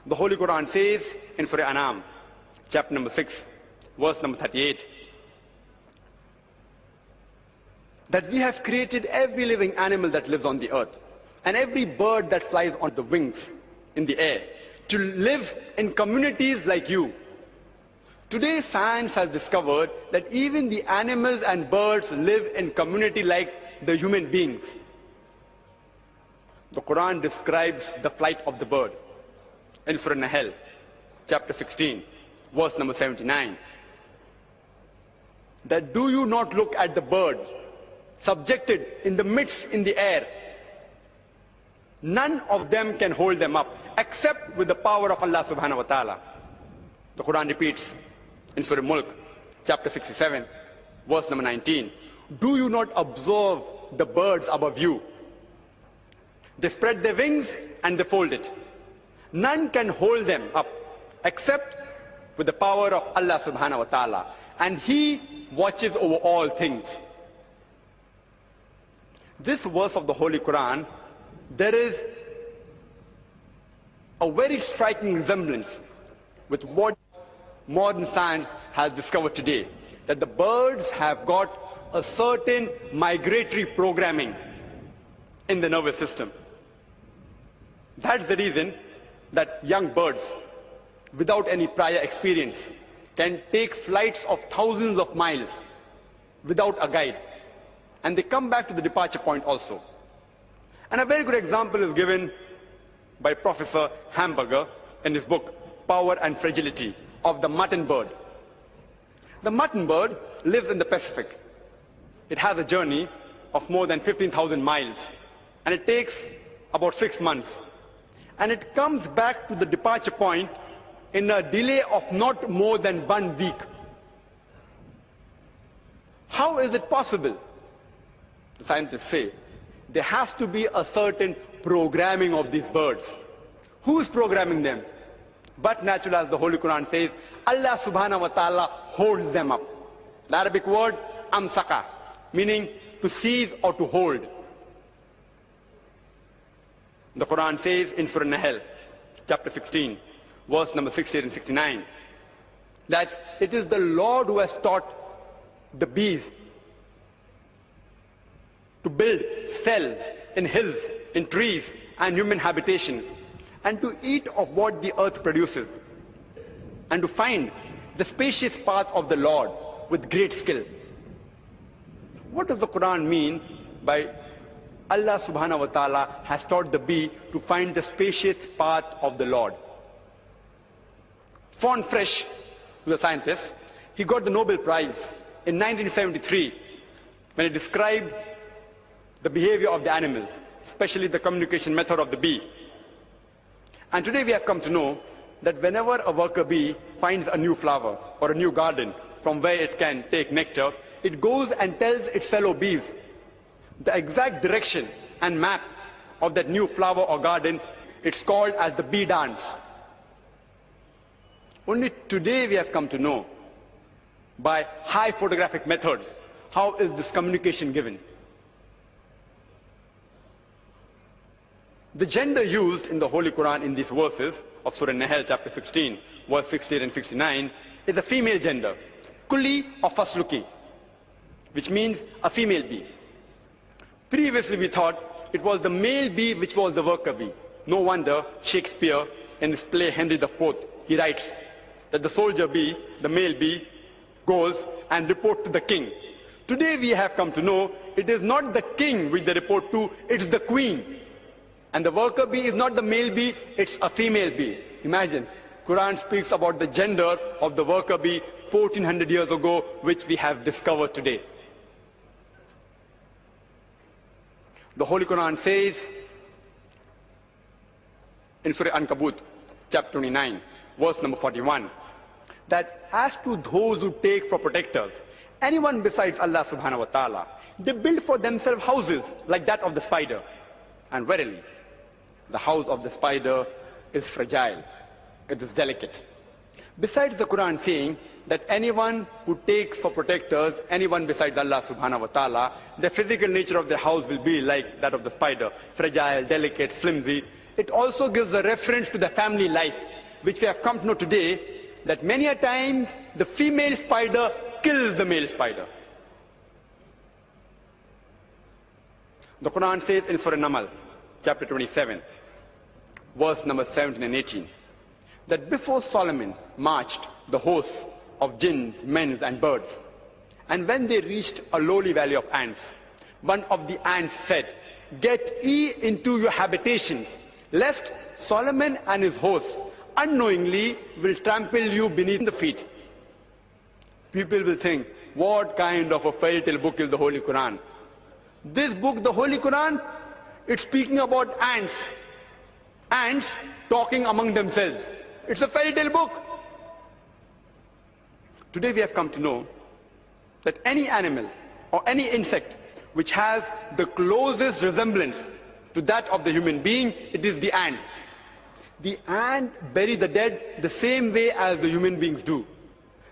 The Holy Quran says in Surah An'am, chapter number 6, verse number 38, that we have created every living animal that lives on the earth and every bird that flies on the wings in the air to live in communities like you. Today, science has discovered that even the animals and birds live in community like the human beings. The Quran describes the flight of the bird in Surah Nahl, chapter 16, verse number 79. That do you not look at the bird subjected in the midst in the air? None of them can hold them up except with the power of Allah subhanahu wa ta'ala. The Quran repeats in Surah Mulk, chapter 67, verse number 19. Do you not observe the birds above you? They spread their wings and they fold it. None can hold them up except with the power of Allah subhanahu wa ta'ala. And He watches over all things. This verse of the Holy Quran, there is a very striking resemblance with what modern science has discovered today, that the birds have got a certain migratory programming in the nervous system. That's the reason that young birds, without any prior experience, can take flights of thousands of miles without a guide. And they come back to the departure point also. And a very good example is given by Professor Hamburger in his book, Power and Fragility of the Mutton Bird. The mutton bird lives in the Pacific. It has a journey of more than 15,000 miles, and it takes about 6 months. And it comes back to the departure point in a delay of not more than 1 week. How is it possible? The scientists say there has to be a certain programming of these birds. Who is programming them? But natural, as the Holy Quran says, Allah subhanahu wa ta'ala holds them up. The Arabic word amsaka, meaning to seize or to hold. The Quran says in Surah Nahl, chapter 16, verse number 68 and 69, that it is the Lord who has taught the bees to build cells in hills, in trees, and human habitations, and to eat of what the earth produces, and to find the spacious path of the Lord with great skill. What does the Quran mean by Allah subhanahu wa ta'ala has taught the bee to find the spacious path of the Lord? Von Frisch, who was a scientist, he got the Nobel Prize in 1973 when he described the behavior of the animals, especially the communication method of the bee. And today we have come to know that whenever a worker bee finds a new flower or a new garden from where it can take nectar, it goes and tells its fellow bees the exact direction and map of that new flower or garden. It's called as the bee dance. Only today we have come to know by high photographic methods how is this communication given. The gender used in the Holy Quran in these verses of Surah Nahl chapter 16, verse 68 and 69 is a female gender, kulli or fasluki, which means a female bee. Previously we thought it was the male bee which was the worker bee. No wonder Shakespeare in his play Henry IV, he writes that the soldier bee, the male bee, goes and reports to the king. Today we have come to know it is not the king which they report to, it's the queen. And the worker bee is not the male bee, it's a female bee. Imagine, Quran speaks about the gender of the worker bee 1400 years ago, which we have discovered today. The Holy Quran says in Surah Ankabut, chapter 29, verse number 41, that as to those who take for protectors anyone besides Allah subhanahu wa ta'ala, they build for themselves houses like that of the spider. And verily, the house of the spider is fragile, it is delicate. Besides the Quran saying that anyone who takes for protectors anyone besides Allah subhanahu wa ta'ala, the physical nature of the house will be like that of the spider, fragile, delicate, flimsy. it also gives a reference to the family life, which we have come to know today, that many a times the female spider kills the male spider. The Quran says in Surah Namal, chapter 27, verse number 17 and 18, that before Solomon marched the hosts of jinns, men and birds, and when they reached a lowly valley of ants, one of the ants said, "Get ye into your habitations, lest Solomon and his hosts unknowingly will trample you beneath the feet." People will think, what kind of a fairy tale book is the Holy Quran? This book, the Holy Quran, it's speaking about ants. Ants talking among themselves. It's a fairy tale book. Today we have come to know that any animal or any insect which has the closest resemblance to that of the human being, it is the ant. The ant bury the dead the same way as the human beings do.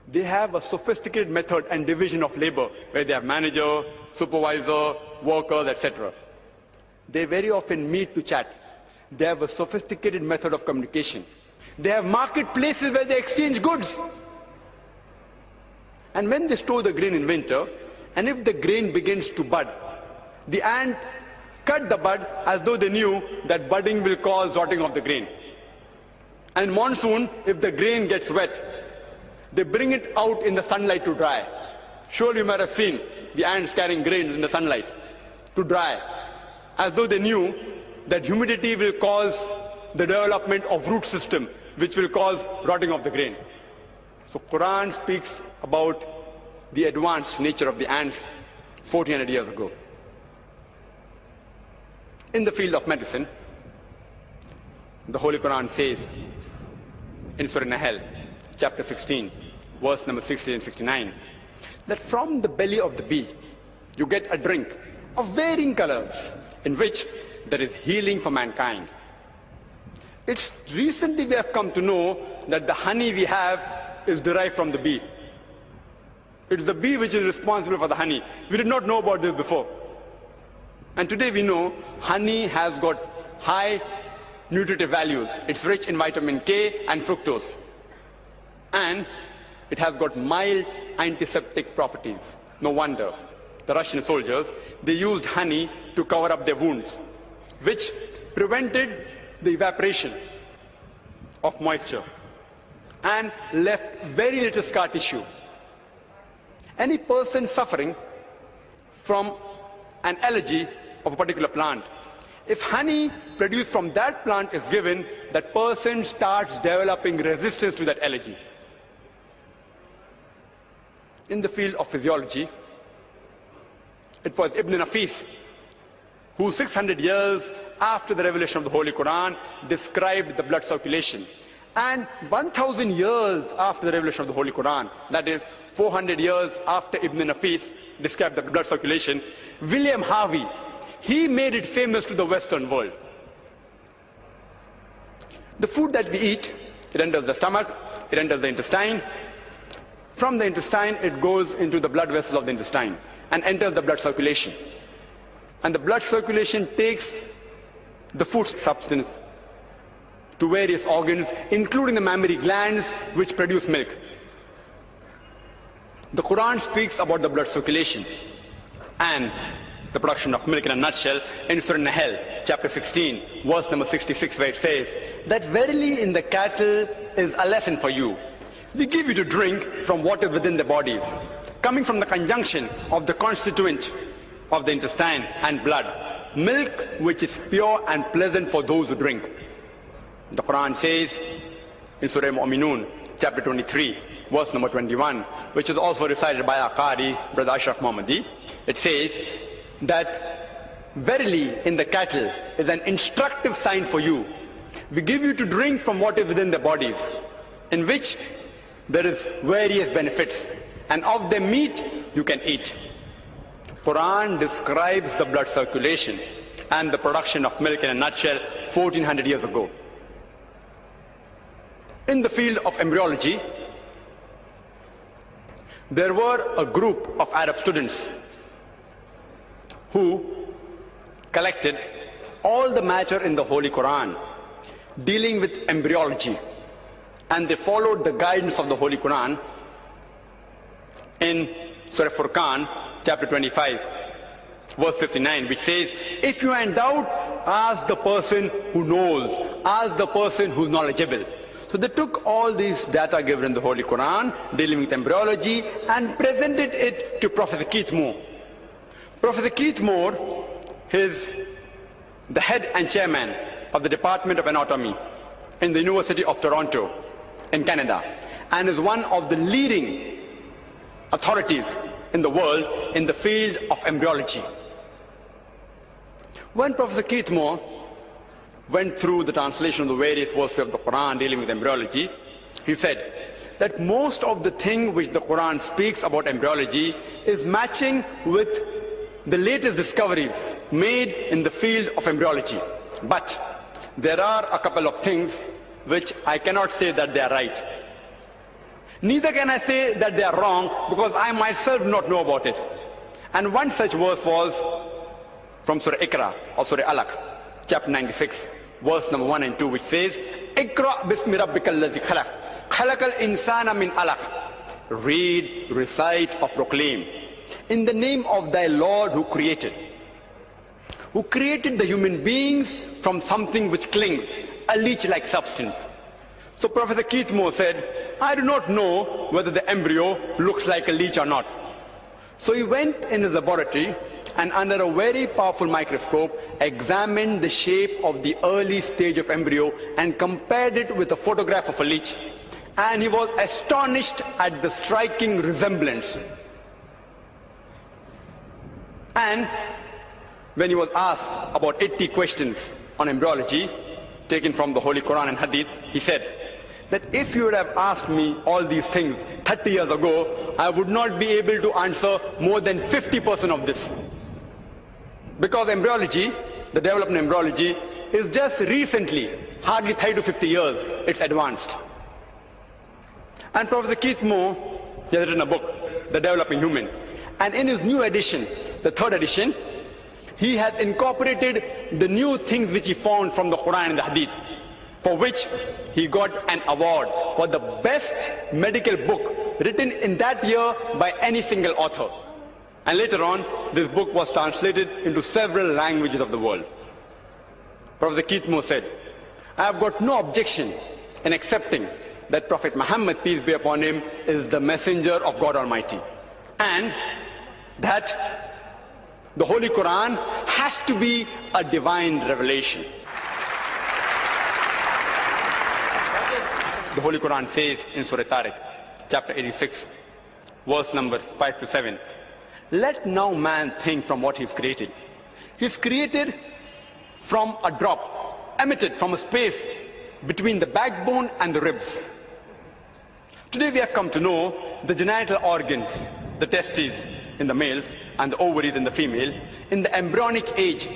They have a sophisticated method and division of labor, where they have manager, supervisor, workers, etc. They very often meet to chat. They have a sophisticated method of communication. They have marketplaces where they exchange goods. And when they store the grain in winter, and if the grain begins to bud, the ant cut the bud as though they knew that budding will cause rotting of the grain. And monsoon, if the grain gets wet, they bring it out in the sunlight to dry. Surely you might have seen the ants carrying grains in the sunlight to dry, as though they knew that humidity will cause the development of root system, which will cause rotting of the grain. So Quran speaks about the advanced nature of the ants 1400 years ago. In the field of medicine, the Holy Quran says in Surah Nahl, chapter 16, verse number 60 and 69, that from the belly of the bee, you get a drink of varying colors in which there is healing for mankind. It's recently we have come to know that the honey we have is derived from the bee. It's the bee which is responsible for the honey. We did not know about this before. And today we know honey has got high nutritive values. It's rich in vitamin K and fructose. And it has got mild antiseptic properties. No wonder the Russian soldiers, they used honey to cover up their wounds, which prevented the evaporation of moisture and left very little scar tissue. Any person suffering from an allergy of a particular plant, if honey produced from that plant is given, that person starts developing resistance to that allergy. In the field of physiology, it was Ibn Nafis who 600 years after the revelation of the Holy Quran described the blood circulation. And 1000 years after the revelation of the Holy Quran, that is 400 years after Ibn Nafis described the blood circulation, William Harvey, he made it famous to the Western world. The food that we eat, it enters the stomach, it enters the intestine. From the intestine, it goes into the blood vessels of the intestine and enters the blood circulation. And the blood circulation takes the food substance to various organs, including the mammary glands, which produce milk. The Quran speaks about the blood circulation and the production of milk in a nutshell in Surah Nahl, chapter 16, verse number 66, where it says that verily in the cattle is a lesson for you. We give you to drink from what is within the bodies, coming from the conjunction of the constituent of the intestine and blood, milk which is pure and pleasant for those who drink. The Quran says in Surah Mu'minun, chapter 23, verse number 21, which is also recited by our Qari, Brother Ashraf Muhammadi, it says that verily in the cattle is an instructive sign for you. We give you to drink from what is within the bodies, in which there is various benefits, and of the meat you can eat. Quran describes the blood circulation and the production of milk in a nutshell 1400 years ago. In the field of embryology, there were a group of Arab students who collected all the matter in the Holy Quran dealing with embryology, and they followed the guidance of the Holy Quran in Surah Furqan, chapter 25, verse 59, which says, if you are in doubt, ask the person who knows, ask the person who is knowledgeable. So they took all these data given in the Holy Quran, dealing with embryology, and presented it to Professor Keith Moore. Professor Keith Moore is the head and chairman of the Department of Anatomy in the University of Toronto in Canada, and is one of the leading authorities in the world in the field of embryology. When Professor Keith Moore went through the translation of the various verses of the Quran dealing with embryology, he said that most of the thing which the Quran speaks about embryology is matching with the latest discoveries made in the field of embryology. But there are a couple of things which I cannot say that they are right. Neither can I say that they are wrong, because I myself do not know about it. And one such verse was from Surah Iqra, or Surah Alaq, chapter 96, verse number 1 and 2, which says, Iqra bismi rabbikal ladzi khalaq, khalaqal insana min alaq. Read, recite, or proclaim in the name of thy Lord who created the human beings from something which clings, a leech-like substance. So Professor Keith Moore said, I do not know whether the embryo looks like a leech or not. So he went in his laboratory and under a very powerful microscope examined the shape of the early stage of embryo and compared it with a photograph of a leech. And he was astonished at the striking resemblance. And when he was asked about 80 questions on embryology, taken from the Holy Quran and Hadith, he said that if you would have asked me all these things 30 years ago, I would not be able to answer more than 50% of this. Because embryology, the development of embryology, is just recently, hardly 30 to 50 years, it's advanced. And Professor Keith Moore, he has written a book, The Developing Human. And in his new edition, the third edition, he has incorporated the new things which he found from the Quran and the Hadith, for which he got an award for the best medical book written in that year by any single author. And later on, this book was translated into several languages of the world. Professor Keith Moore said, I have got no objection in accepting that Prophet Muhammad, peace be upon him, is the messenger of God Almighty, and that the Holy Quran has to be a divine revelation. The Holy Quran says in Surah Tariq, chapter 86, verse number 5 to 7, let now man think from what he's created. He's created from a drop, emitted from a space between the backbone and the ribs. Today we have come to know the genital organs, the testes in the males and the ovaries in the female. In the embryonic age,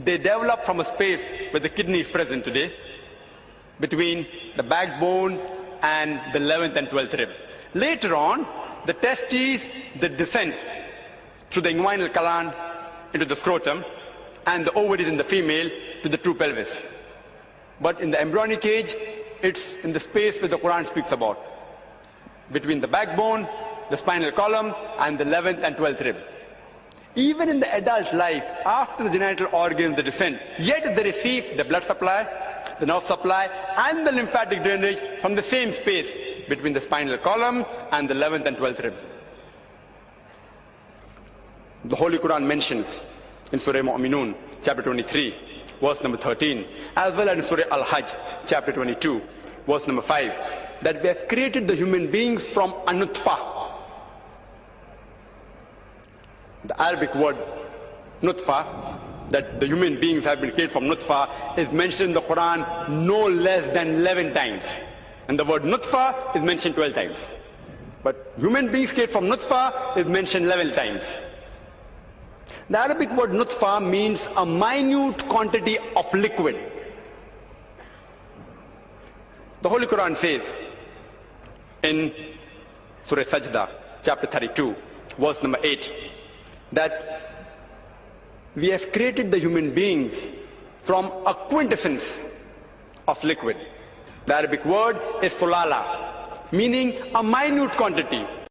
they develop from a space where the kidney is present today, between the backbone and the 11th and 12th rib. Later on, the testes, they descend through the inguinal colon into the scrotum, and the ovaries in the female to the true pelvis. But in the embryonic age, it's in the space where the Quran speaks about, between the backbone, the spinal column, and the 11th and 12th rib. Even in the adult life, after the genital organs they descend, yet they receive the blood supply, the nerve supply, and the lymphatic drainage from the same space between the spinal column and the 11th and 12th rib. The Holy Quran mentions in Surah Mu'minun, chapter 23, verse number 13, as well as in Surah Al-Hajj, chapter 22, verse number 5, that we have created the human beings from a nutfah. The Arabic word nutfah, that the human beings have been created from nutfah, is mentioned in the Quran no less than 11 times. And the word nutfah is mentioned 12 times. But human beings created from nutfah is mentioned 11 times. The Arabic word nutfah means a minute quantity of liquid. The Holy Quran says in Surah Sajda, chapter 32, verse number 8, that we have created the human beings from a quintessence of liquid. The Arabic word is sulala, meaning a minute quantity